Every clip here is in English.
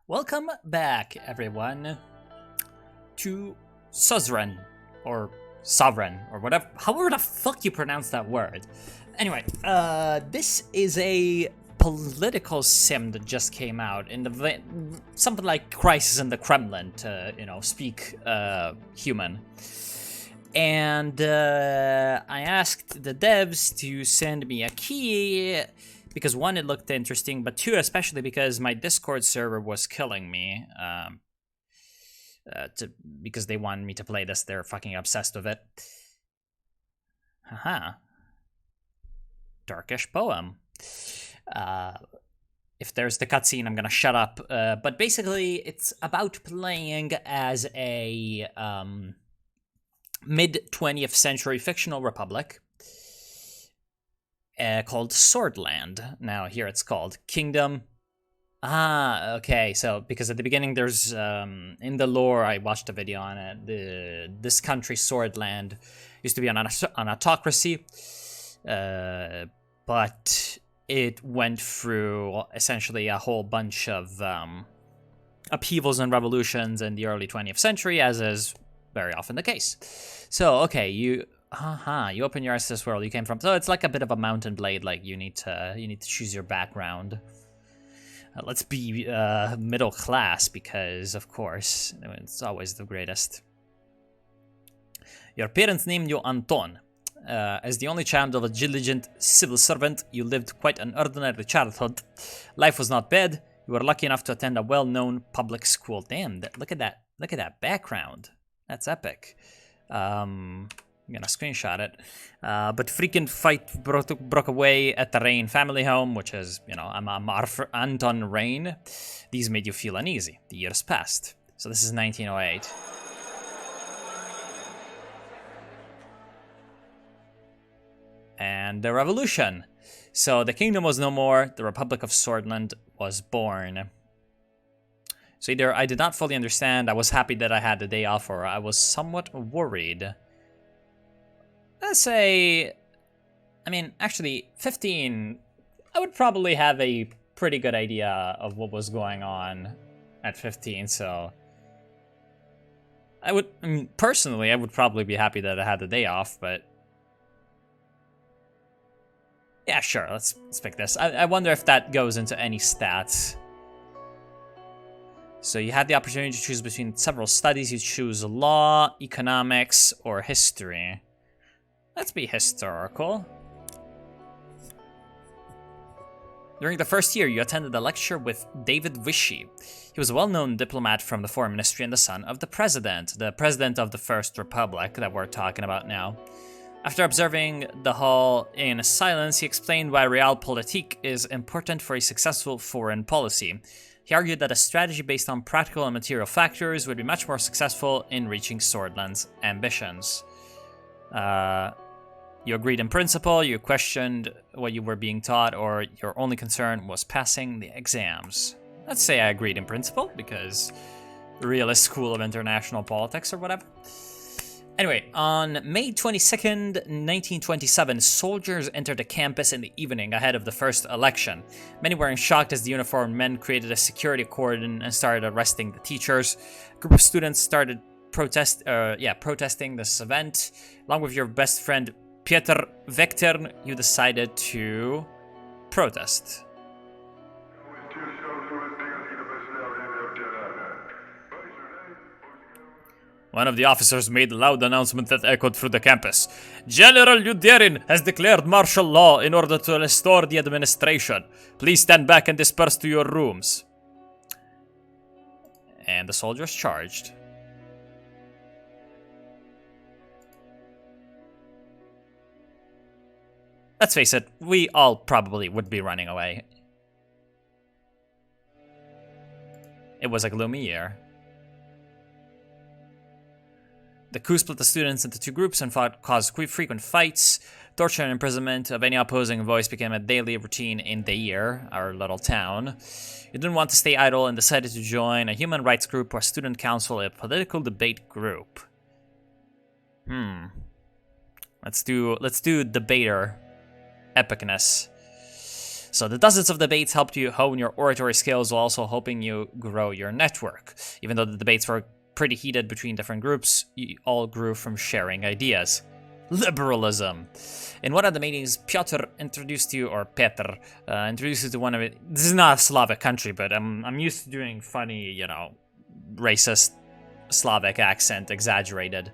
Welcome back, everyone, to Suzerain, or Sovereign, or whatever, however the fuck you pronounce that word. Anyway, this is a political sim that just came out in the something like Crisis in the Kremlin, to speak human. And I asked the devs to send me a key because one, it looked interesting, but two, especially because my Discord server was killing me. Because they wanted me to play this, they're fucking obsessed with it. Haha. Darkish poem. If there's the cutscene, I'm gonna shut up. But basically, it's about playing as a mid-20th century fictional republic called Sordland. Now, here it's called Kingdom. Ah, okay. So, because at the beginning there's, in the lore, I watched a video on it, this country, Sordland, used to be an autocracy, but it went through essentially a whole bunch of upheavals and revolutions in the early 20th century, as is very often the case. So, okay, you open your eyes to this world you came from. So it's like a bit of a Mountain Blade. Like you need to choose your background. Let's be middle class because, of course, it's always the greatest. Your parents named you Anton. As the only child of a diligent civil servant, you lived quite an ordinary childhood. Life was not bad. You were lucky enough to attend a well-known public school. Damn, look at that! Look at that background. That's epic. I'm gonna screenshot it. But freaking fight broke away at the Rain family home, which is, I'm Anton Rain. These made you feel uneasy. The years passed. So this is 1908. And the revolution. So the kingdom was no more. The Republic of Sordland was born. So either I did not fully understand, I was happy that I had the day off, or I was somewhat worried. Let's say, actually, 15, I would probably have a pretty good idea of what was going on at 15, so personally, I would probably be happy that I had the day off, but yeah, sure, let's pick this. I wonder if that goes into any stats. So you had the opportunity to choose between several studies. You choose law, economics, or history. Let's be historical. During the first year, you attended a lecture with David Vichy. He was a well-known diplomat from the Foreign Ministry and the son of the president of the First Republic that we're talking about now. After observing the hall in silence, he explained why realpolitik is important for a successful foreign policy. He argued that a strategy based on practical and material factors would be much more successful in reaching Sordland's ambitions. You agreed in principle, you questioned what you were being taught, or your only concern was passing the exams. Let's say I agreed in principle, because the realist school of international politics or whatever. Anyway, on May 22nd, 1927, soldiers entered the campus in the evening ahead of the first election. Many were in shock as the uniformed men created a security cordon and started arresting the teachers. A group of students started protesting this event. Along with your best friend, Peter Vector, you decided to protest. One of the officers made a loud announcement that echoed through the campus. General Yuderin has declared martial law in order to restore the administration. Please stand back and disperse to your rooms. And the soldiers charged. Let's face it, we all probably would be running away. It was a gloomy year. The coup split the students into two groups and caused frequent fights. Torture and imprisonment of any opposing voice became a daily routine in Deir, our little town. You didn't want to stay idle and decided to join a human rights group, a student council, a political debate group. Let's do debater epicness. So the dozens of debates helped you hone your oratory skills while also helping you grow your network. Even though the debates were pretty heated between different groups, you all grew from sharing ideas. Liberalism. In one of the meetings, Petr introduced you to one of it. This is not a Slavic country, but I'm used to doing funny, racist Slavic accent, exaggerated.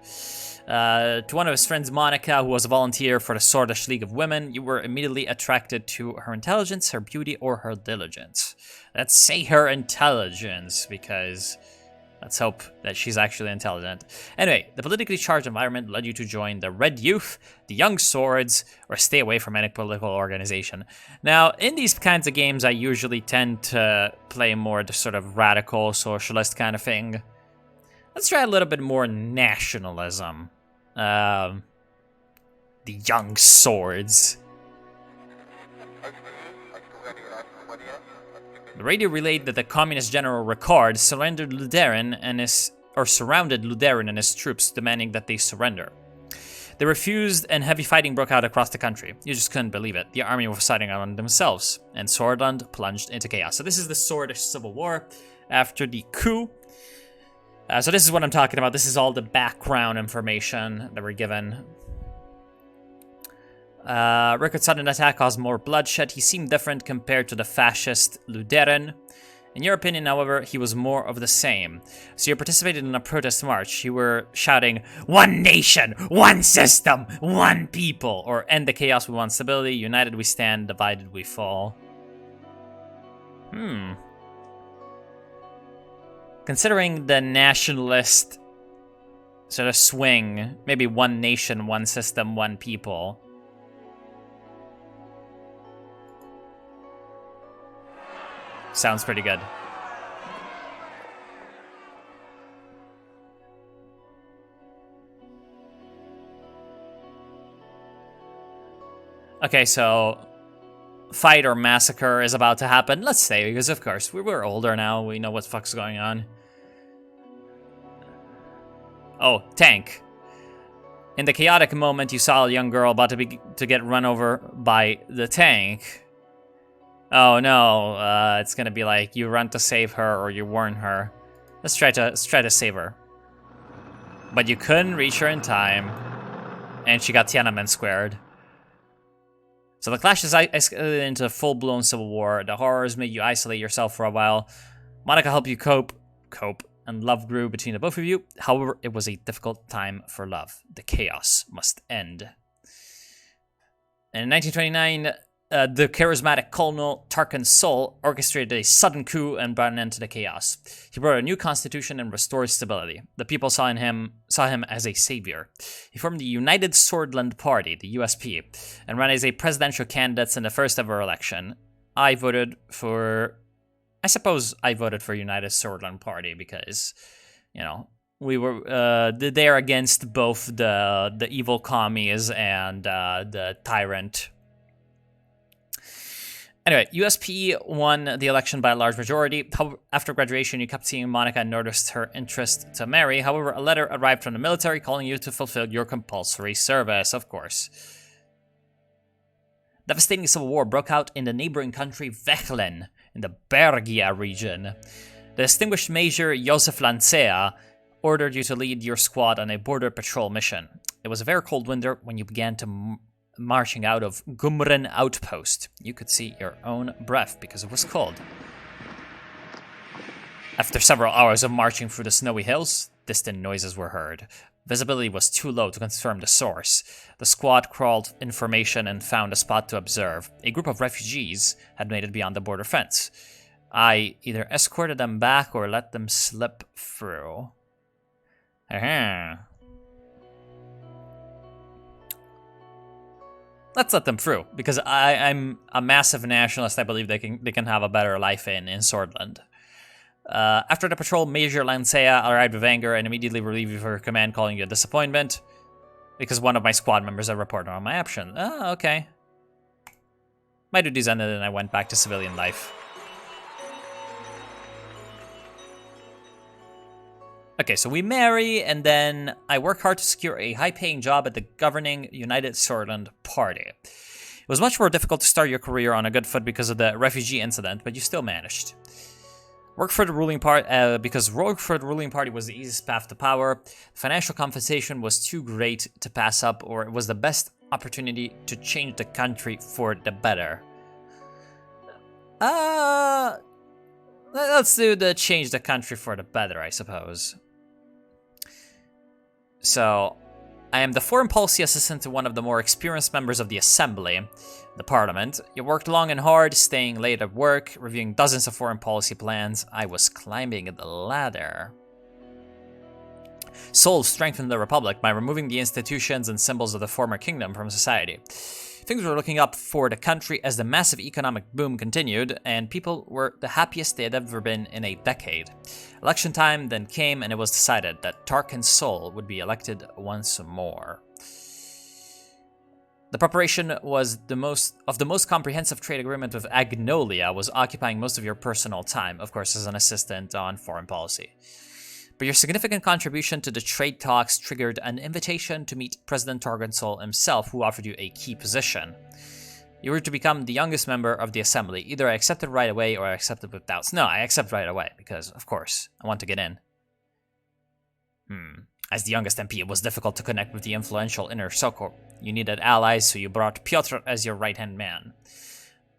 To one of his friends, Monica, who was a volunteer for the Sordland League of Women, you were immediately attracted to her intelligence, her beauty, or her diligence. Let's say her intelligence, because let's hope that she's actually intelligent. Anyway, the politically charged environment led you to join the Red Youth, the Young Swords, or stay away from any political organization. Now, in these kinds of games, I usually tend to play more the sort of radical socialist kind of thing. Let's try a little bit more nationalism. The Young Swords. The radio relayed that the communist general Ricard surrounded Suzerain and his troops, demanding that they surrender. They refused, and heavy fighting broke out across the country. You just couldn't believe it. The army was fighting on themselves, and Sordland plunged into chaos. So this is the Swordish Civil War after the coup. So this is what I'm talking about. This is all the background information that we're given. Ricard's sudden attack caused more bloodshed. He seemed different compared to the fascist Suzerain. In your opinion, however, he was more of the same. So you participated in a protest march. You were shouting, "One nation, one system, one people," or "End the chaos, we want stability. United we stand, divided we fall." Considering the nationalist sort of swing, maybe one nation, one system, one people. Sounds pretty good. Okay, so fight or massacre is about to happen. Let's say, because of course, we're older now. We know what the fuck's going on. Oh, tank. In the chaotic moment, you saw a young girl about to get run over by the tank. Oh no, it's gonna be like you run to save her or you warn her. Let's try to save her. But you couldn't reach her in time, and she got Tiananmen squared. So the clash has escalated into a full-blown civil war. The horrors made you isolate yourself for a while. Monica helped you cope, and love grew between the both of you. However, it was a difficult time for love. The chaos must end. And in 1929, the charismatic colonel Tarkan Sol orchestrated a sudden coup and brought an end to the chaos. He brought a new constitution and restored stability. The people saw him as a savior. He formed the United Sordland Party, the USP, and ran as a presidential candidate in the first ever election. I suppose I voted for United Sordland Party because, we were there against both the evil commies and the tyrant. Anyway, USP won the election by a large majority. After graduation, you kept seeing Monica and noticed her interest to marry. However, a letter arrived from the military calling you to fulfill your compulsory service, of course. Devastating civil war broke out in the neighboring country Vechlen, in the Bergia region. The distinguished Major Josef Lancea ordered you to lead your squad on a border patrol mission. It was a very cold winter when you began to marching out of Gumren outpost. You could see your own breath because it was cold. After several hours of marching through the snowy hills, distant noises were heard. Visibility was too low to confirm the source. The squad crawled information and found a spot to observe. A group of refugees had made it beyond the border fence. I either escorted them back or let them slip through. Let's let them through, because I'm a massive nationalist. I believe they can have a better life in Sordland. After the patrol, Major Lancea arrived with anger and immediately relieved you of her command, calling you a disappointment, because one of my squad members had reported on my action. Oh, okay. My duties ended and I went back to civilian life. Okay, so we marry, and then I work hard to secure a high-paying job at the governing United Sordland Party. It was much more difficult to start your career on a good foot because of the refugee incident, but you still managed. Work for the ruling party, because work for the ruling party was the easiest path to power. Financial compensation was too great to pass up, or it was the best opportunity to change the country for the better. Let's do the change the country for the better, I suppose. So, I am the foreign policy assistant to one of the more experienced members of the assembly, the parliament. You worked long and hard, staying late at work, reviewing dozens of foreign policy plans. I was climbing the ladder. Seoul strengthened the republic by removing the institutions and symbols of the former kingdom from society. Things were looking up for the country as the massive economic boom continued, and people were the happiest they had ever been in a decade. Election time then came, and it was decided that Tarkin Seoul would be elected once more. The preparation was the most comprehensive trade agreement with Agnolia was occupying most of your personal time, of course, as an assistant on foreign policy. But your significant contribution to the trade talks triggered an invitation to meet President Tarkin Seoul himself, who offered you a key position. You were to become the youngest member of the assembly. Either I accepted right away or I accepted with doubts. No, I accept right away because, of course, I want to get in. As the youngest MP, it was difficult to connect with the influential inner circle. You needed allies, so you brought Piotr as your right-hand man.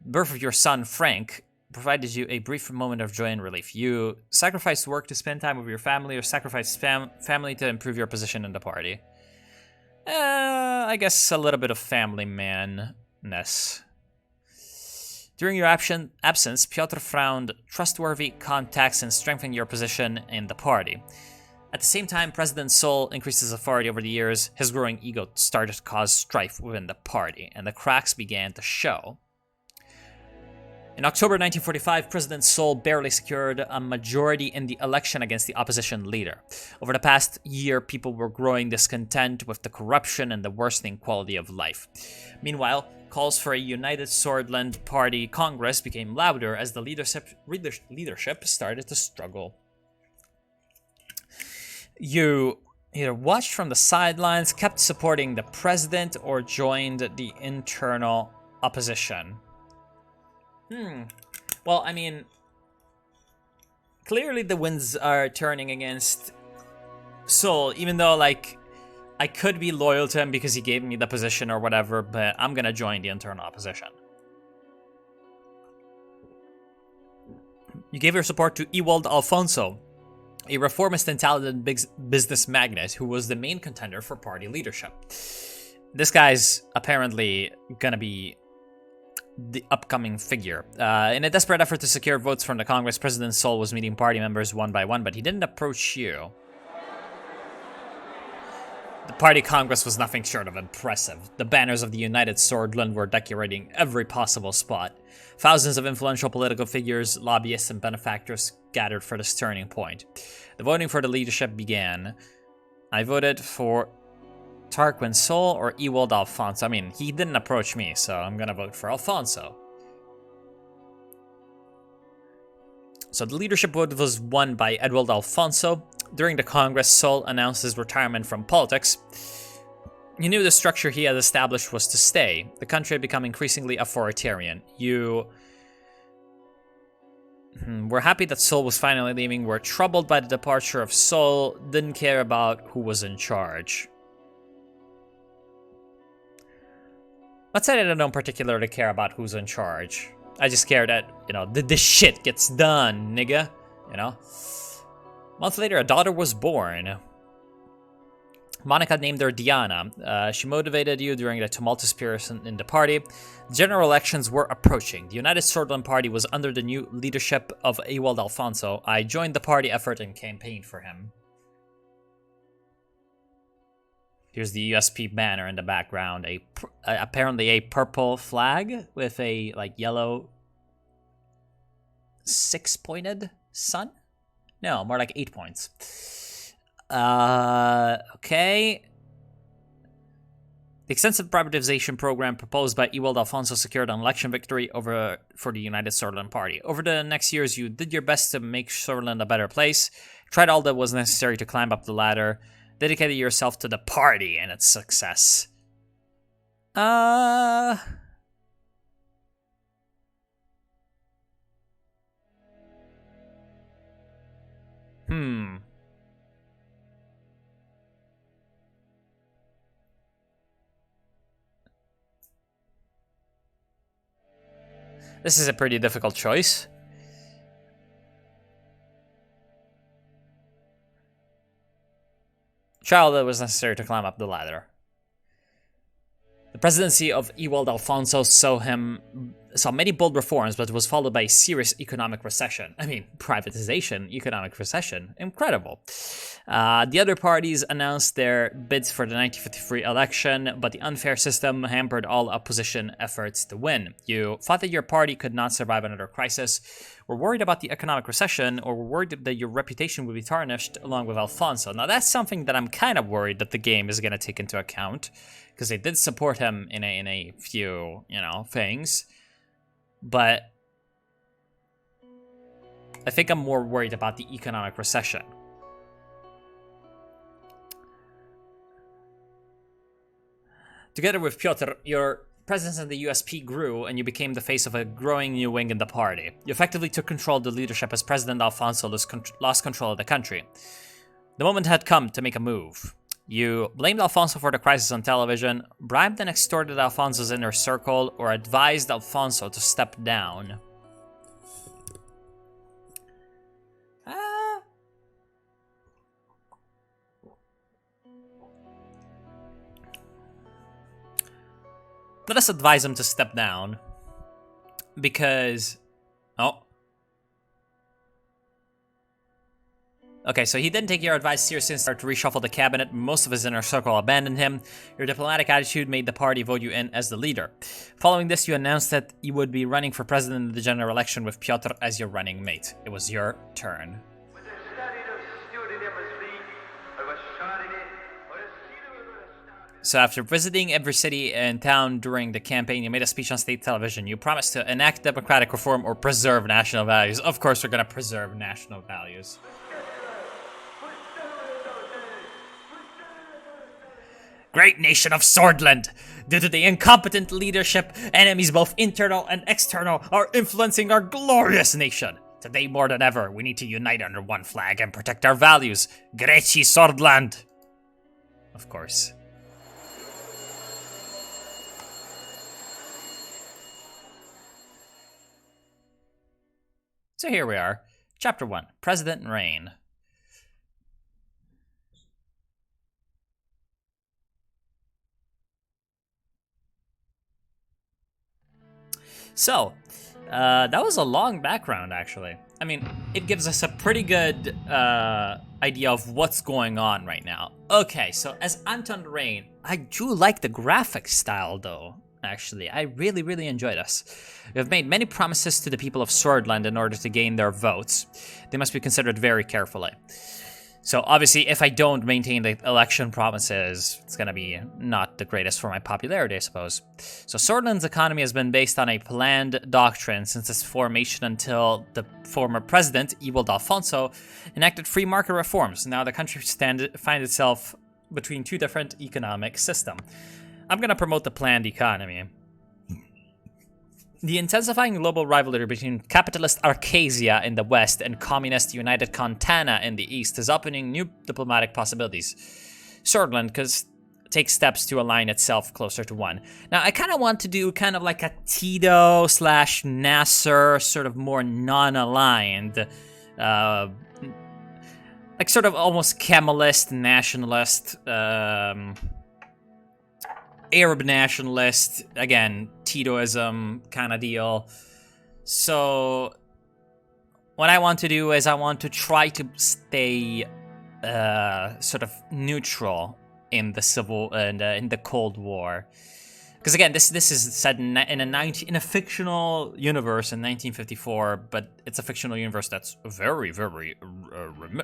The birth of your son, Frank, provided you a brief moment of joy and relief. You sacrificed work to spend time with your family, or sacrificed family to improve your position in the party. I guess a little bit of family man-ness. During your absence, Piotr found trustworthy contacts and strengthened your position in the party. At the same time, President Seoul increased his authority over the years. His growing ego started to cause strife within the party, and the cracks began to show. In October 1945, President Seoul barely secured a majority in the election against the opposition leader. Over the past year, people were growing discontent with the corruption and the worsening quality of life. Meanwhile, calls for a united Sordland Party Congress became louder as the leadership started to struggle. You either watched from the sidelines, kept supporting the president, or joined the internal opposition. Well, I mean, clearly the winds are turning against Seoul, even though, like, I could be loyal to him because he gave me the position or whatever, but I'm gonna join the internal opposition. You gave your support to Ewald Alfonso, a reformist and talented business magnate who was the main contender for party leadership. This guy's apparently gonna be the upcoming figure. In a desperate effort to secure votes from the Congress, President Seoul was meeting party members one by one, but he didn't approach you. The party Congress was nothing short of impressive. The banners of the United Sordland were decorating every possible spot. Thousands of influential political figures, lobbyists, and benefactors gathered for this turning point. The voting for the leadership began. I voted for Tarquin Seoul or Ewald Alfonso. I mean, he didn't approach me, so I'm gonna vote for Alfonso. So the leadership vote was won by Ewald Alfonso. During the Congress, Seoul announced his retirement from politics. He knew the structure he had established was to stay. The country had become increasingly authoritarian. You were happy that Seoul was finally leaving, were troubled by the departure of Seoul, didn't care about who was in charge. Let's say that I don't particularly care about who's in charge. I just care that, this shit gets done, nigga. A month later, a daughter was born. Monica named her Diana. She motivated you during the tumultuous period in the party. General elections were approaching. The United Sordland Party was under the new leadership of Ewald Alfonso. I joined the party effort and campaigned for him. Here's the USP banner in the background. Apparently a purple flag with a yellow 6-pointed sun? No, more like 8 points. Okay. The extensive privatization program proposed by Ewald Alfonso secured an election victory for the United Sordland Party. Over the next years, you did your best to make Sordland a better place, tried all that was necessary to climb up the ladder, dedicated yourself to the party and its success. This is a pretty difficult choice. Childhood was necessary to climb up the ladder. The presidency of Ewald Alfonso saw many bold reforms, but was followed by a serious economic recession. I mean, privatization, economic recession, incredible. The other parties announced their bids for the 1953 election, but the unfair system hampered all opposition efforts to win. You thought that your party could not survive another crisis, were worried about the economic recession, or were worried that your reputation would be tarnished along with Alfonso. Now that's something that I'm kind of worried that the game is going to take into account, because they did support him in a few, things. But I think I'm more worried about the economic recession. Together with Piotr, your presence in the USP grew, and you became the face of a growing new wing in the party. You effectively took control of the leadership as President Alfonso lost control of the country. The moment had come to make a move. You blamed Alfonso for the crisis on television, bribed and extorted Alfonso's inner circle, or advised Alfonso to step down. Let us advise him to step down, because... Oh. Okay, so he didn't take your advice seriously and started to reshuffle the cabinet. Most of his inner circle abandoned him. Your diplomatic attitude made the party vote you in as the leader. Following this, you announced that you would be running for president in the general election with Piotr as your running mate. It was your turn. So after visiting every city and town during the campaign, you made a speech on state television. You promised to enact democratic reform or preserve national values. Of course, we're going to preserve national values. Great nation of Sordland! Due to the incompetent leadership, enemies both internal and external are influencing our glorious nation. Today more than ever, we need to unite under one flag and protect our values. Greci Sordland! Of course. So here we are. Chapter 1. President and Reign. So, that was a long background, actually. I mean, it gives us a pretty good idea of what's going on right now. Okay, so as Anton Reign, I do like the graphic style, though, actually. I really, really enjoy this. We have made many promises to the people of Sordland in order to gain their votes. They must be considered very carefully. So obviously, if I don't maintain the election promises, it's going to be not the greatest for my popularity, I suppose. So Sordland's economy has been based on a planned doctrine since its formation until the former president, Ewald Alfonso, enacted free market reforms. Now the country finds itself between two different economic systems. I'm going to promote the planned economy. The intensifying global rivalry between capitalist Arcasia in the west and communist United Contana in the east is opening new diplomatic possibilities. Sordland could take steps to align itself closer to one. Now, I kind of want to do kind of like a Tito / Nasser, sort of more non-aligned, like sort of almost Kemalist, nationalist, Arab nationalist, again, Titoism kind of deal. So what I want to do is I want to try to stay sort of neutral in the in the Cold War. Because again, this is set in a fictional universe in 1954, but it's a fictional universe that's very, very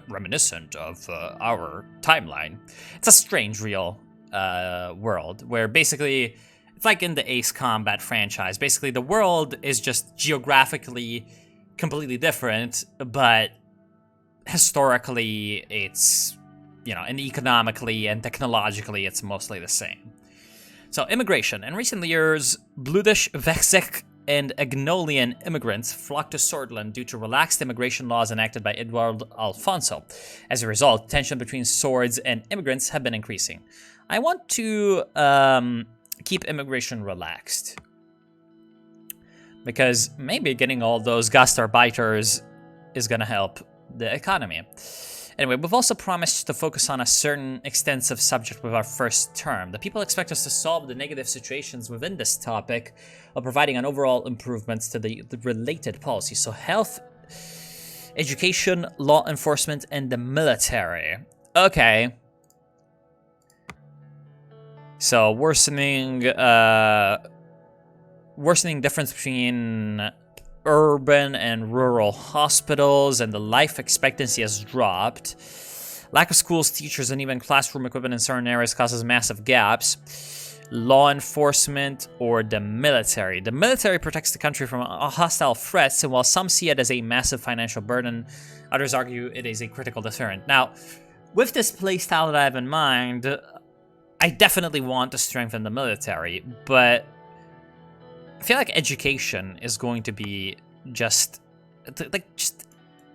reminiscent of our timeline. It's a strange, real world where basically it's like in the Ace Combat franchise. Basically, the world is just geographically completely different, but historically, it's, and economically and technologically, it's mostly the same. So, immigration. In recent years, Bludish Vexek and Agnolian immigrants flocked to Sordland due to relaxed immigration laws enacted by Edward Alfonso. As a result, tension between swords and immigrants have been increasing. I want to keep immigration relaxed, because maybe getting all those gastarbeiters is going to help the economy. Anyway, we've also promised to focus on a certain extensive subject with our first term. The people expect us to solve the negative situations within this topic while providing an overall improvements to the related policies. So health, education, law enforcement, and the military. Okay. So worsening difference between urban and rural hospitals, and the life expectancy has dropped. Lack of schools, teachers, and even classroom equipment in certain areas causes massive gaps. Law enforcement or the military. The military protects the country from hostile threats, and while some see it as a massive financial burden, others argue it is a critical deterrent. Now, with this playstyle that I have in mind, I definitely want to strengthen the military, but I feel like education is going to be this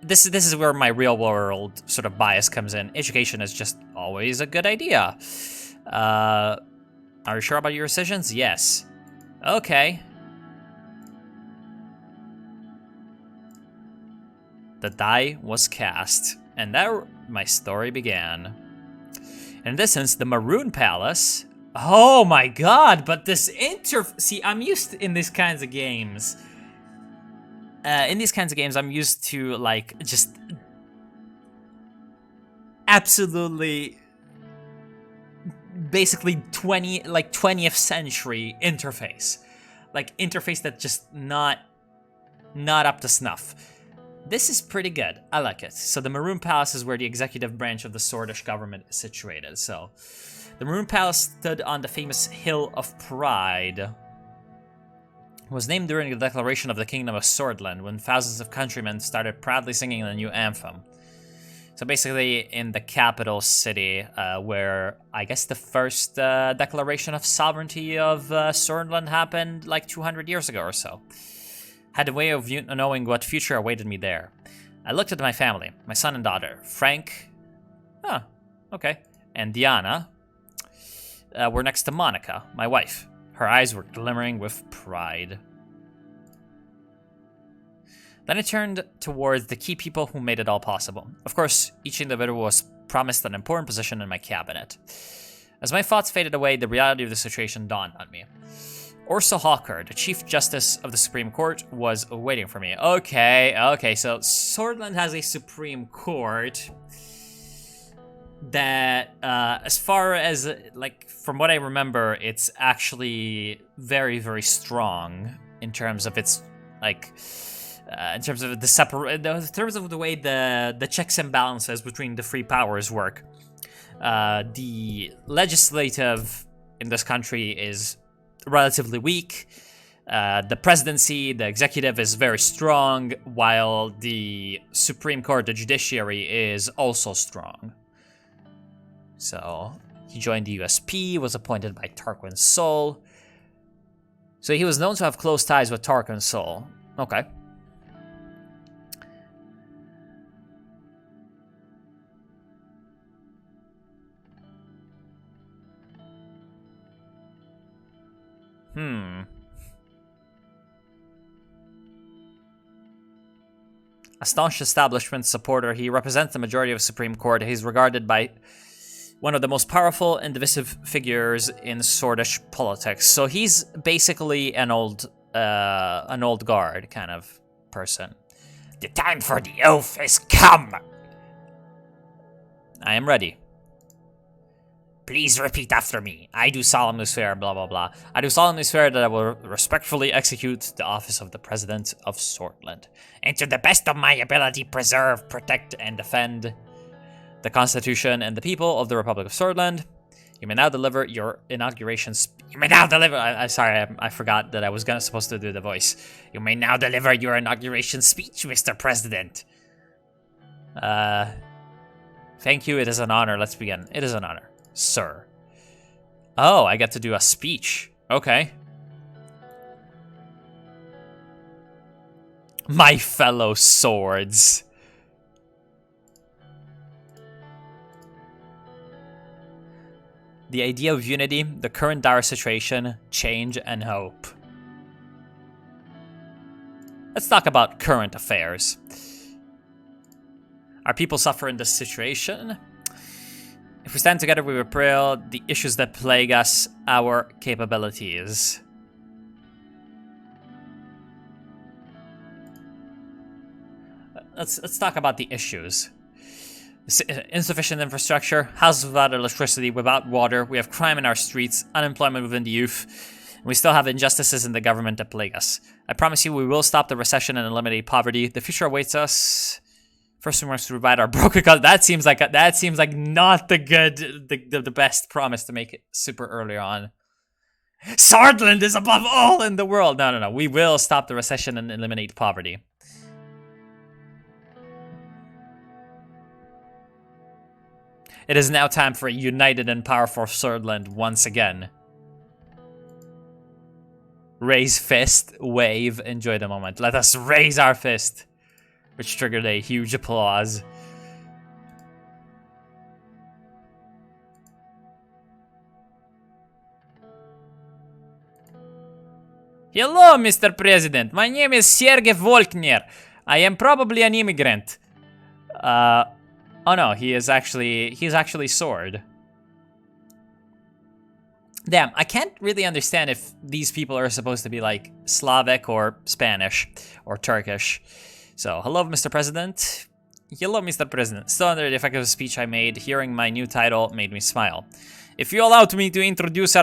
is where my real world sort of bias comes in. Education is just always a good idea. Are you sure about your decisions? Yes. Okay. The die was cast, and there my story began. In this instance, the Maroon Palace. Oh my god, but this see, I'm used to, in these kinds of games. I'm used to, like, just absolutely, basically 20th century interface. Like, interface that's just not up to snuff. This is pretty good. I like it. So the Maroon Palace is where the executive branch of the Swordish government is situated, so... The Maroon Palace stood on the famous Hill of Pride. It was named during the declaration of the Kingdom of Sordland, when thousands of countrymen started proudly singing the new anthem. So basically in the capital city, where I guess the first declaration of sovereignty of Sordland happened like 200 years ago or so. Had a way of knowing what future awaited me there. I looked at my family, my son and daughter, Frank, okay, and Diana, were next to Monica, my wife. Her eyes were glimmering with pride. Then I turned towards the key people who made it all possible. Of course, each individual was promised an important position in my cabinet. As my thoughts faded away, the reality of the situation dawned on me. Ursa Hawker, the Chief Justice of the Supreme Court, was waiting for me. Okay, so Sordland has a Supreme Court that, as far as, like, from what I remember, it's actually very, very strong in terms of its, like, in terms of the way the checks and balances between the three powers work. The legislative in this country is relatively weak. The presidency, the executive is very strong, while the Supreme Court, the judiciary, is also strong. So, he joined the USP, was appointed by Tarquin Sol. So he was known to have close ties with Tarquin Sol. Okay. A staunch establishment supporter, he represents the majority of the Supreme Court. He's regarded by one of the most powerful and divisive figures in Swordish politics. So he's basically an old guard kind of person. The time for the oath has come. I am ready. Please repeat after me. I do solemnly swear, blah, blah, blah. I do solemnly swear that I will respectfully execute the office of the President of Sordland, and to the best of my ability preserve, protect, and defend the Constitution and the people of the Republic of Sordland. You may now deliver your inauguration You may now deliver... I forgot that I was supposed to do the voice. You may now deliver your inauguration speech, Mr. President. Thank you. It is an honor. Let's begin. It is an honor. Sir. Oh, I get to do a speech. Okay. My fellow swords. The idea of unity, the current dire situation, change, and hope. Let's talk about current affairs. Our people suffer in this situation. If we stand together, we repel the issues that plague us, our capabilities. Let's talk about the issues. Insufficient infrastructure, houses without electricity, without water, we have crime in our streets, unemployment within the youth, and we still have injustices in the government that plague us. I promise you we will stop the recession and eliminate poverty. The future awaits us. First we must provide our broken cause. That seems like not the best promise to make it super early on. Sordland is above all in the world. No. We will stop the recession and eliminate poverty. It is now time for a united and powerful Sordland once again. Raise fist, wave, enjoy the moment. Let us raise our fist. Which triggered a huge applause. Hello, Mr. President. My name is Sergei Volkner. I am probably an immigrant. Oh no, he's actually Sword. Damn, I can't really understand if these people are supposed to be like Slavic or Spanish or Turkish. So, hello, Mr. President. Hello, Mr. President. Still under the effect of the speech I made, hearing my new title made me smile. If you allow me to introduce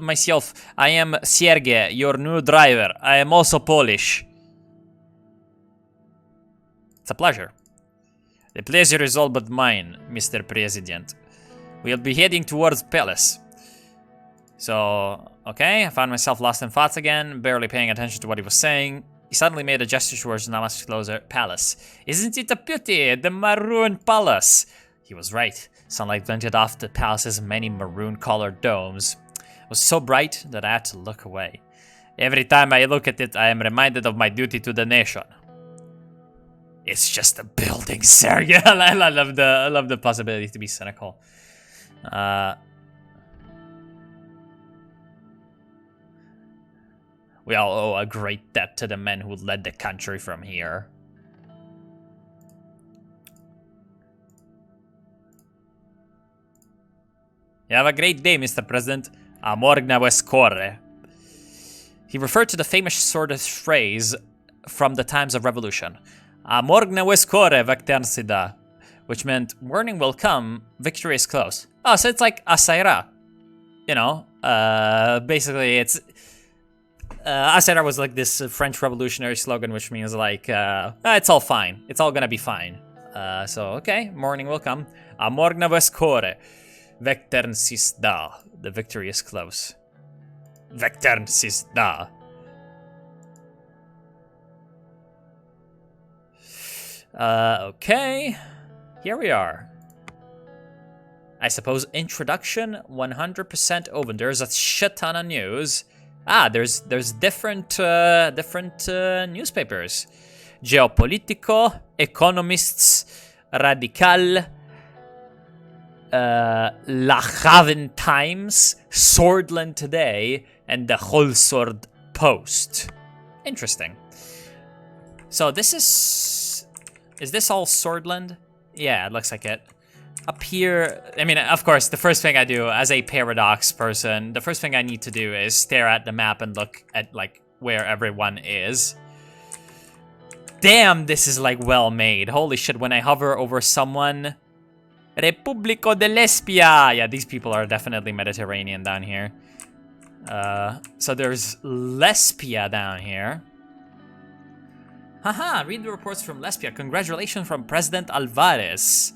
myself, I am Sergei, your new driver. I am also Polish. It's a pleasure. The pleasure is all but mine, Mr. President. We'll be heading towards Palace. So, okay, I found myself lost in thoughts again, barely paying attention to what he was saying. He suddenly made a gesture towards the much closer palace. Isn't it a beauty, the Maroon Palace? He was right. Sunlight glinted off the palace's many maroon-colored domes. It was so bright that I had to look away. Every time I look at it, I am reminded of my duty to the nation. It's just a building, sir. Yeah, I love the possibility to be cynical. We all owe a great debt to the men who led the country from here. You have a great day, Mr. President. Amorgna Vescore. He referred to the famous Swordist phrase from the times of revolution. Amorgna Vescore Vecternsida, which meant morning will come, victory is close. Oh, so it's like Asaira. You know, basically it's... Asaira was like this French revolutionary slogan, which means like, it's all fine. It's all gonna be fine. So, okay, morning will come. Amorgna Vescore Vecternsida. The victory is close. Vecternsida. Okay, here we are. I suppose introduction 100% open. There's a shit ton of news. There's different newspapers. Geopolitical, Economists, Radical, La Haven Times, Sordland Today, and the Whole Sword Post. Interesting. So this is this all Sordland? Yeah, it looks like it. Up here, I mean, of course, the first thing I do as a paradox person, the first thing I need to do is stare at the map and look at, like, where everyone is. Damn, this is, like, well made. Holy shit, when I hover over someone... Republico de Lesbia! Yeah, these people are definitely Mediterranean down here. So there's Lesbia down here. Haha, read the reports from Lesbia. Congratulations from President Alvarez.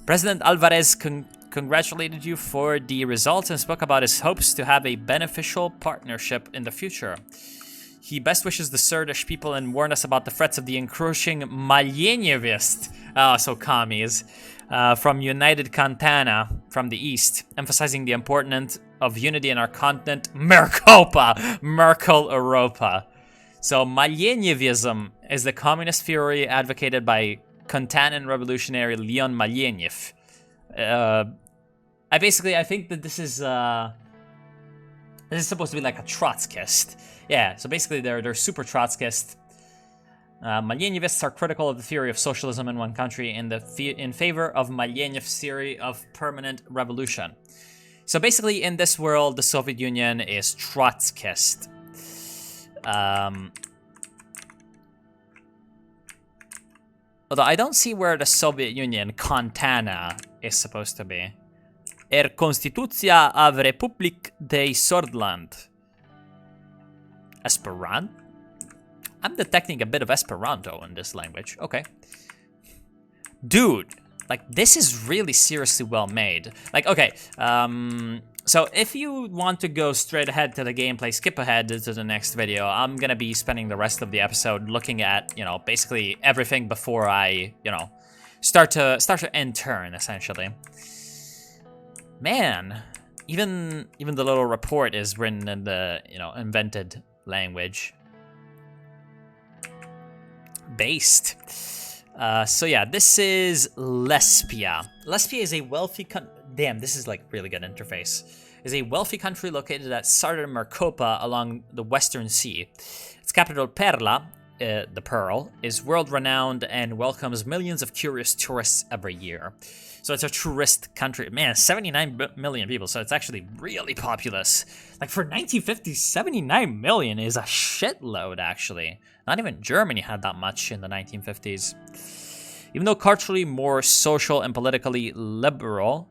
President Alvarez congratulated you for the results and spoke about his hopes to have a beneficial partnership in the future. He best wishes the Surdish people and warned us about the threats of the encroaching Malyenevist, so commies, from United Cantana from the east, emphasizing the importance of unity in our continent, Mercopa, Merkel Europa. So Malyenevism is the communist theory advocated by Kontanin revolutionary Leon Malyenev. I think that this is supposed to be like a Trotskyist. Yeah, so basically they're super Trotskyist. Malyenevists are critical of the theory of socialism in one country in favor of Malyenev's theory of permanent revolution. So basically, in this world, the Soviet Union is Trotskyist. Although I don't see where the Soviet Union, Kontana, is supposed to be. Konstytucja of Republik de Sordland. Esperanto? I'm detecting a bit of Esperanto in this language. Okay. Dude, like, this is really seriously well made. Like, okay, so if you want to go straight ahead to the gameplay, skip ahead to the next video. I'm gonna be spending the rest of the episode looking at, you know, basically everything before I, you know, start to end turn, essentially. Man, even the little report is written in the, you know, invented language. Based. So yeah, this is Lesbia. Lesbia is a wealthy damn, this is like really good interface. Is a wealthy country located at southern Markopa along the Western Sea. Its capital, Perla, the Pearl, is world-renowned and welcomes millions of curious tourists every year. So it's a tourist country. Man, 79 million people, so it's actually really populous. Like, for 1950s, 79 million is a shitload, actually. Not even Germany had that much in the 1950s. Even though culturally more social and politically liberal,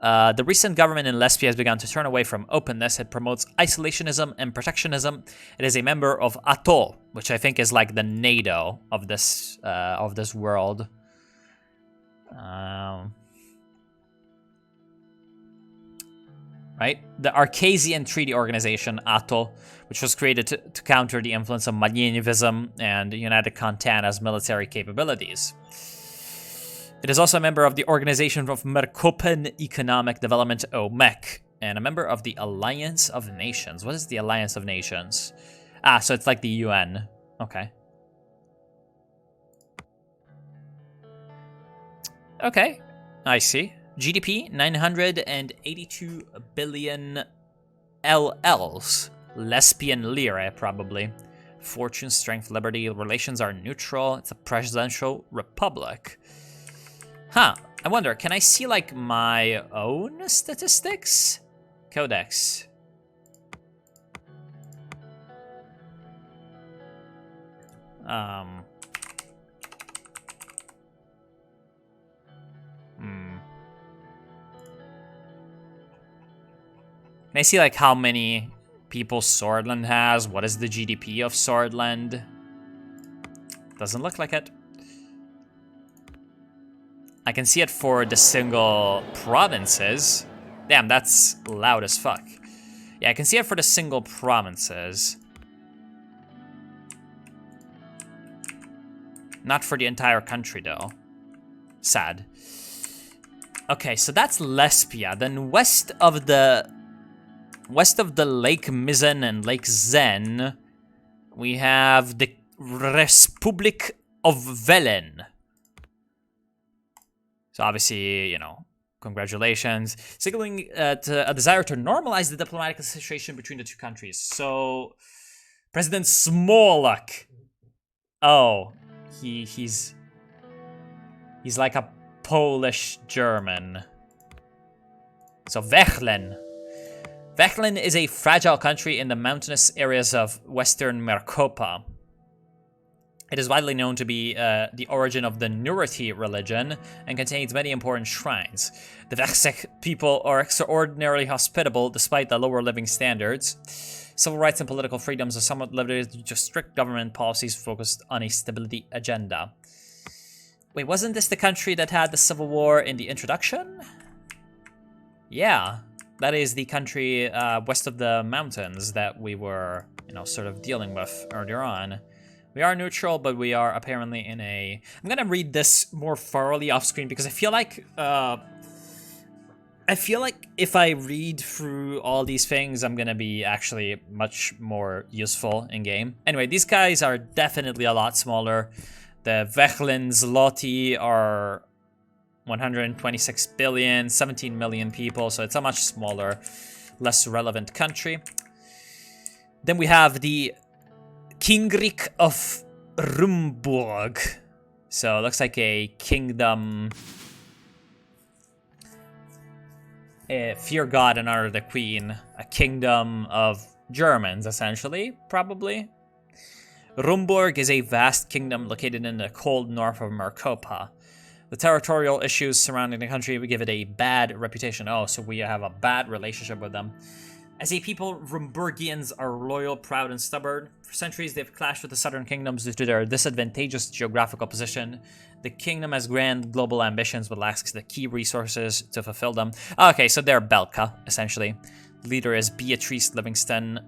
the recent government in Lesbia has begun to turn away from openness. It promotes isolationism and protectionism. It is a member of ATO, which I think is like the NATO of this world. Right? The Arcasian Treaty Organization, ATO, which was created to counter the influence of Malyenevism and United Kontana's military capabilities. It is also a member of the Organization of Markopan Economic Development, OMEC, and a member of the Alliance of Nations. What is the Alliance of Nations? Ah, so it's like the UN. Okay. Okay, I see. GDP, 982 billion LLs. Lesbian lira, probably. Fortune, strength, liberty, relations are neutral. It's a presidential republic. Huh, I wonder, can I see, like, my own statistics? Codex. Can I see, like, how many people Sordland has? What is the GDP of Sordland? Doesn't look like it. I can see it for the single provinces. Damn, that's loud as fuck. Yeah, I can see it for the single provinces. Not for the entire country, though. Sad. Okay, so that's Lesbia. Then west of the Lake Mizzen and Lake Zen, we have the Republic of Velen. So obviously, you know, congratulations. Signaling a desire to normalize the diplomatic situation between the two countries. So, President Smolak. Oh, he's like a Polish German. So Vechlen. Vechlen is a fragile country in the mountainous areas of western Markopa. It is widely known to be the origin of the Nurati religion and contains many important shrines. The Vechsek people are extraordinarily hospitable despite the lower living standards. Civil rights and political freedoms are somewhat limited due to strict government policies focused on a stability agenda. Wait, wasn't this the country that had the civil war in the introduction? Yeah, that is the country west of the mountains that we were, you know, sort of dealing with earlier on. We are neutral, but we are apparently in a... I'm gonna read this more thoroughly off screen because I feel like I feel like if I read through all these things, I'm gonna be actually much more useful in game. Anyway, these guys are definitely a lot smaller. The Vechlin Zloty are 126 billion, 17 million people, so it's a much smaller, less relevant country. Then we have the Kingric of Rumburg. So it looks like a kingdom. Fear God and honor the Queen. A kingdom of Germans, essentially, probably. Rumburg is a vast kingdom located in the cold north of Marcopa. The territorial issues surrounding the country would give it a bad reputation. Oh, so we have a bad relationship with them. As a people, Rumburgians are loyal, proud, and stubborn. For centuries, they've clashed with the southern kingdoms due to their disadvantageous geographical position. The kingdom has grand global ambitions, but lacks the key resources to fulfill them. Okay, so they're Belka, essentially. The leader is Beatrice Livingston.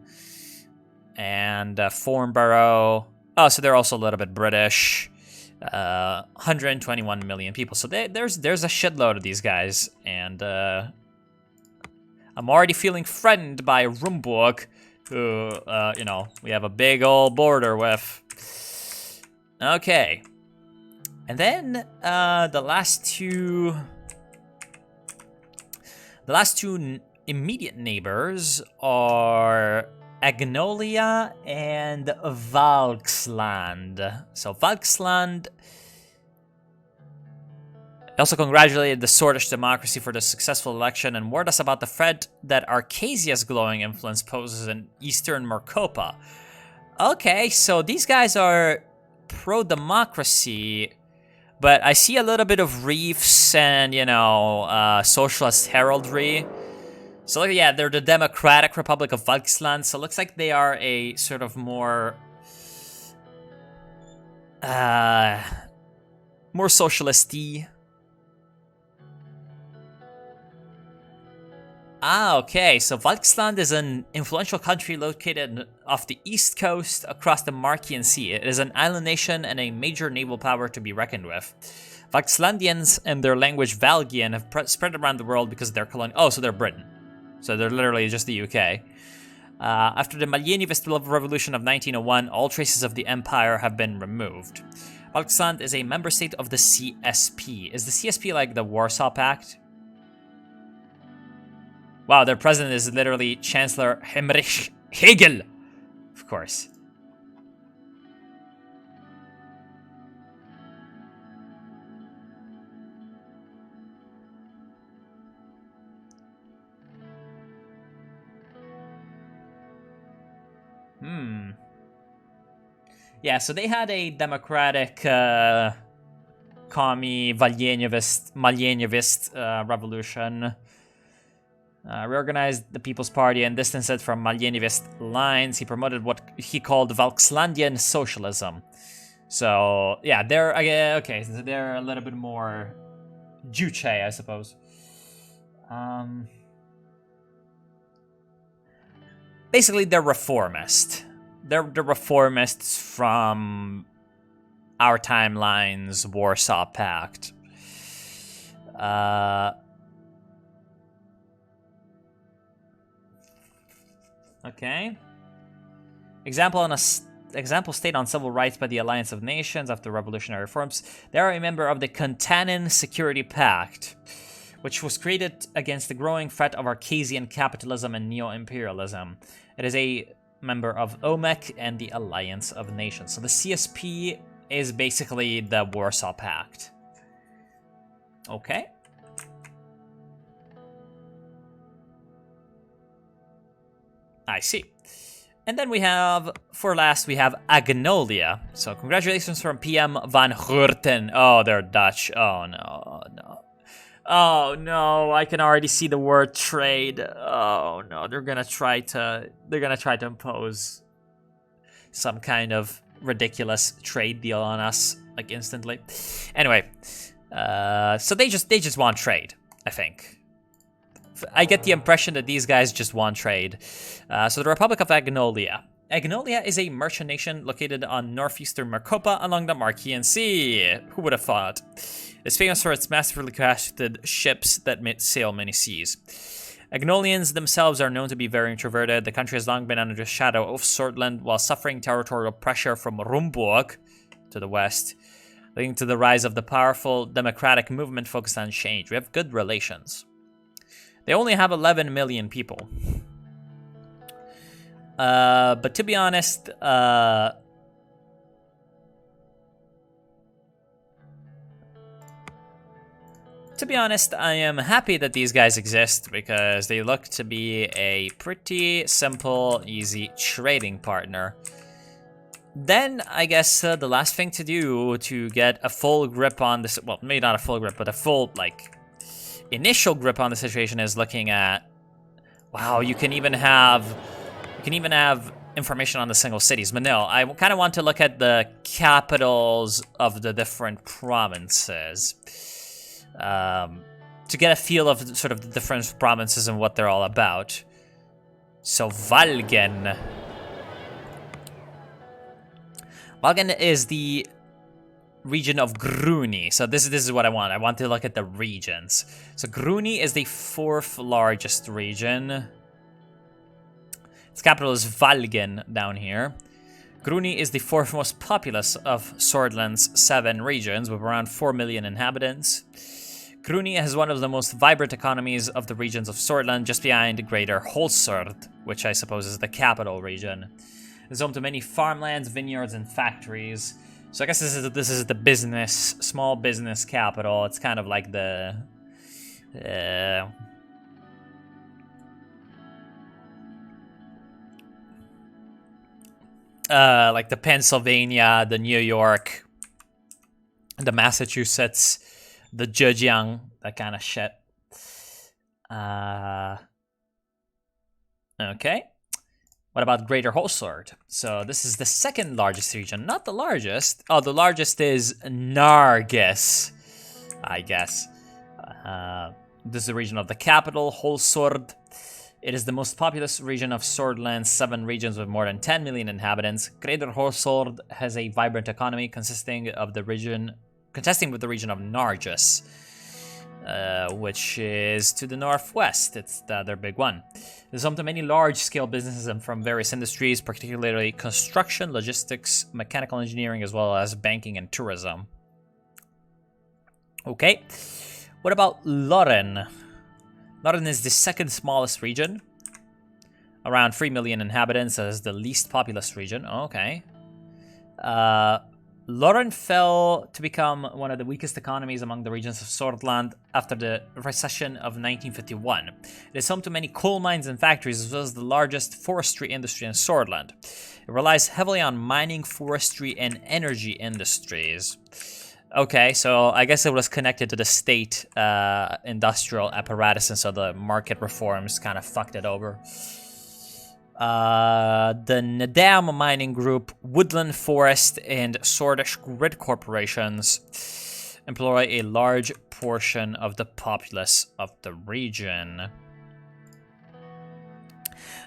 And Farnborough. Oh, so they're also a little bit British. 121 million people. So there's a shitload of these guys. And I'm already feeling threatened by Rumburg, who, you know, we have a big old border with. Okay. And then the last two immediate neighbors are Agnolia and Valksland. So Valksland also congratulated the Swedish democracy for the successful election and warned us about the threat that Arcasia's glowing influence poses in eastern Marcopa. Okay, so these guys are pro-democracy, but I see a little bit of reefs and, you know, socialist heraldry. So, yeah, they're the Democratic Republic of Valksland, so it looks like they are a sort of more socialist-y. Ah, okay, so Valksland is an influential country located off the east coast across the Marquian Sea. It is an island nation and a major naval power to be reckoned with. Valkslandians and their language Valgian have spread around the world because of their colony. Oh, so they're Britain. So they're literally just the UK. After the Malyenivist Revolution of 1901, all traces of the empire have been removed. Valksland is a member state of the CSP. Is the CSP like the Warsaw Pact? Wow, their president is literally Chancellor Heinrich Hegel. Of course. Yeah, so they had a democratic, commie, Malyenivist revolution. Reorganized the People's Party and distanced it from Malyenivist lines. He promoted what he called Valkslandian socialism. So, yeah, they're, okay, so they're a little bit more Juche, I suppose. Basically, they're reformist. They're the reformists from our timeline's Warsaw Pact. Okay. Example state on civil rights by the Alliance of Nations after revolutionary reforms. They are a member of the Contanin Security Pact, which was created against the growing threat of Arcasian capitalism and neo-imperialism. It is a member of OMEC and the Alliance of Nations. So the CSP is basically the Warsaw Pact. Okay. I see. And then we have, for last, we have Agnolia. So congratulations from PM Van Hurten. Oh, they're Dutch. Oh, no, no. Oh, no, I can already see the word trade. Oh, no, they're gonna try to impose some kind of ridiculous trade deal on us, like, instantly. Anyway, so they just want trade, I think. I get the impression that these guys just want trade. So the Republic of Agnolia. Agnolia is a merchant nation located on northeastern Marcopa along the Marquian Sea. Who would have thought? It's famous for its massively crafted ships that sail many seas. Agnolians themselves are known to be very introverted. The country has long been under the shadow of Sordland while suffering territorial pressure from Rumburg to the west, leading to the rise of the powerful democratic movement focused on change. We have good relations. They only have 11 million people. But to be honest, I am happy that these guys exist because they look to be a pretty simple, easy trading partner. Then, I guess the last thing to do to get a full grip on this, well, maybe not a full grip, but a full, initial grip on the situation is looking at, wow, you can even have information on the single cities. But no, I kind of want to look at the capitals of the different provinces. To get a feel of sort of the different provinces and what they're all about. So Valgen. Valgen is the region of Gruni. So this is what I want. I want to look at the regions. So Gruni is the 4th largest region. Its capital is Valgen down here. Gruni is the 4th most populous of Sordland's 7 regions with around 4 million inhabitants. Gruni has one of the most vibrant economies of the regions of Sordland, just behind Greater Holsord, which I suppose is the capital region. It's home to many farmlands, vineyards, and factories. So I guess this is the small business capital. It's kind of like the like the Pennsylvania, the New York, the Massachusetts, the Zhejiang, that kind of shit. Okay. What about Greater Holsord? So this is the 2nd largest region, not the largest. Oh, the largest is Nargis, I guess. This is the region of the capital, Holsord. It is the most populous region of Sordland's 7 regions with more than 10 million inhabitants. Greater Holsord has a vibrant economy contesting with the region of Nargis, which is to the northwest. It's the other big one. There's home to many large-scale businesses and from various industries, particularly construction, logistics, mechanical engineering, as well as banking and tourism. Okay. What about Loren? Loren is the 2nd smallest region. Around 3 million inhabitants as the least populous region. Okay. Loren fell to become one of the weakest economies among the regions of Sordland after the recession of 1951. It is home to many coal mines and factories, as well as the largest forestry industry in Sordland. It relies heavily on mining, forestry, and energy industries. Okay, so I guess it was connected to the state industrial apparatus, and so the market reforms kind of fucked it over. The Nadam Mining Group, Woodland Forest, and Sordish Grid Corporations employ a large portion of the populace of the region.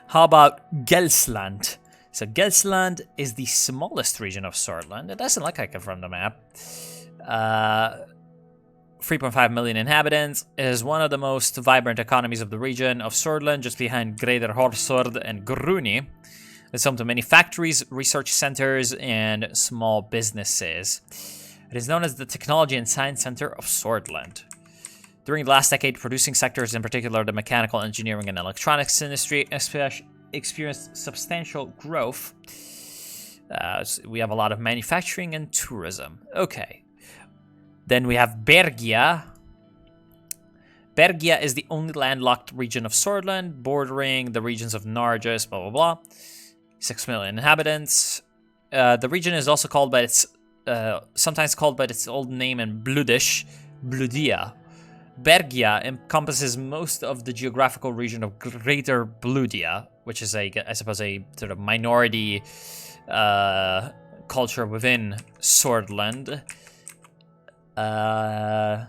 How about Gelsland? So Gelsland is the smallest region of Sordland. It doesn't look like it from the map. 3.5 million inhabitants. It is one of the most vibrant economies of the region of Sordland, just behind Greater Horsord and Gruni. It's home to many factories, research centers, and small businesses. It is known as the Technology and Science Center of Sordland. During the last decade, producing sectors, in particular the mechanical engineering and electronics industry, experienced substantial growth. We have a lot of manufacturing and tourism. Okay. Then we have Bergia. Bergia is the only landlocked region of Sordland, bordering the regions of Nargis, blah, blah, blah. 6 million inhabitants. The region is also called by its, sometimes called by its old name in Bludish, Bludia. Bergia encompasses most of the geographical region of Greater Bludia, which is, I suppose, a sort of minority culture within Sordland. A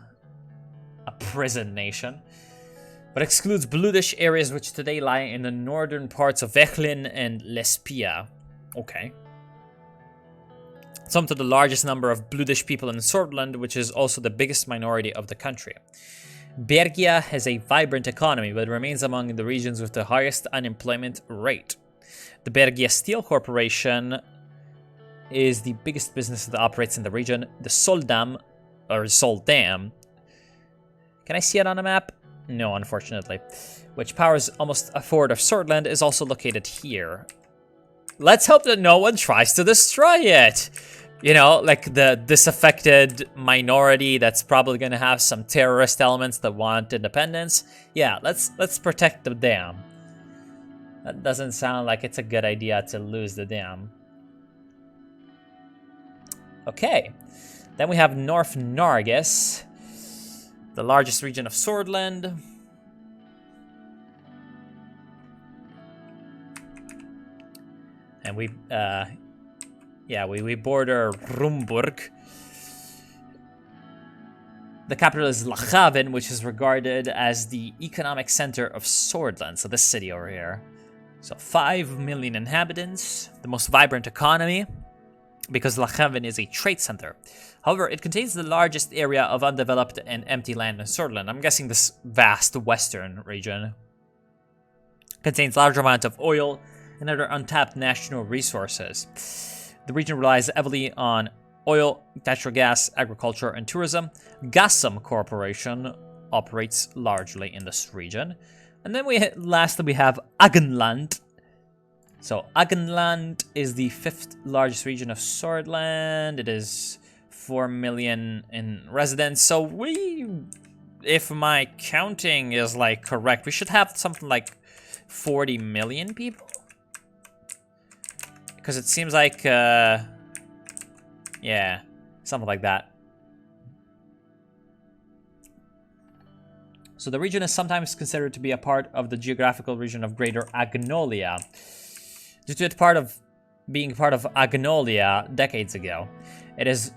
prison nation, but excludes Bludish areas which today lie in the northern parts of Vechlin and Lespia. Okay. It's home to the largest number of Bluedish people in Sordland, which is also the biggest minority of the country. Bergia has a vibrant economy, but remains among the regions with the highest unemployment rate. The Bergia Steel Corporation is the biggest business that operates in the region. The Soldam, or Soldam, can I see it on a map? No, unfortunately. Which powers almost a fourth of Sordland, is also located here. Let's hope that no one tries to destroy it. You know, like the disaffected minority that's probably gonna have some terrorist elements that want independence. Yeah, let's protect the dam. That doesn't sound like it's a good idea to lose the dam. Okay, then we have North Nargis, the largest region of Sordland. And we border Rumburg. The capital is Lachaven, which is regarded as the economic center of Sordland, so this city over here. So 5 million inhabitants, the most vibrant economy, because Lachaven is a trade center. However, it contains the largest area of undeveloped and empty land in Sordland. I'm guessing this vast western region contains large amount of oil and other untapped national resources. The region relies heavily on oil, natural gas, agriculture, and tourism. Gassam Corporation operates largely in this region. And then lastly we have Agenland. So Agenland is the 5th largest region of Sordland. It is 4 million in residents. So if my counting is like correct, we should have something like 40 million people. Because it seems like, yeah, something like that. So the region is sometimes considered to be a part of the geographical region of Greater Agnolia. Due to it being part of Agnolia decades ago, it is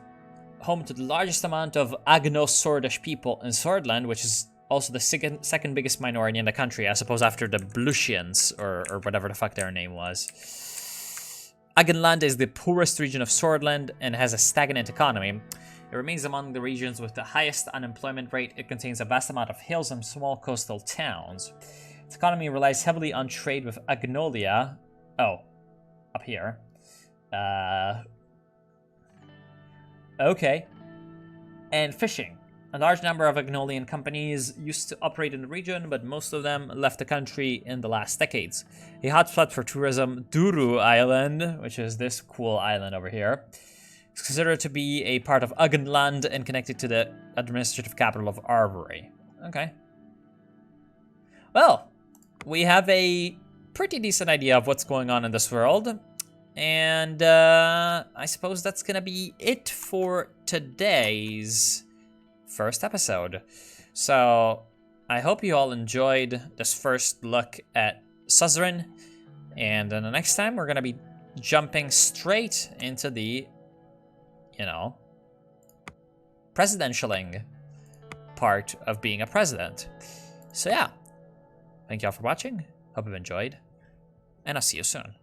home to the largest amount of Agno-Sordish people in Sordland, which is also the second biggest minority in the country, I suppose after the Blusians, or whatever the fuck their name was. Agenland is the poorest region of Sordland and has a stagnant economy. It remains among the regions with the highest unemployment rate. It contains a vast amount of hills and small coastal towns. Its economy relies heavily on trade with Agnolia. Oh, up here. Okay. And fishing. A large number of Agnolian companies used to operate in the region, but most of them left the country in the last decades. A hotspot for tourism, Duru Island, which is this cool island over here, is considered to be a part of Agenland and connected to the administrative capital of Arbory. Okay. Well, we have a pretty decent idea of what's going on in this world. And I suppose that's going to be it for today's first episode. So I hope you all enjoyed this first look at Suzerain. And then the next time we're going to be jumping straight into the, you know, presidentialing part of being a president. So yeah, thank you all for watching. Hope you've enjoyed, and I'll see you soon.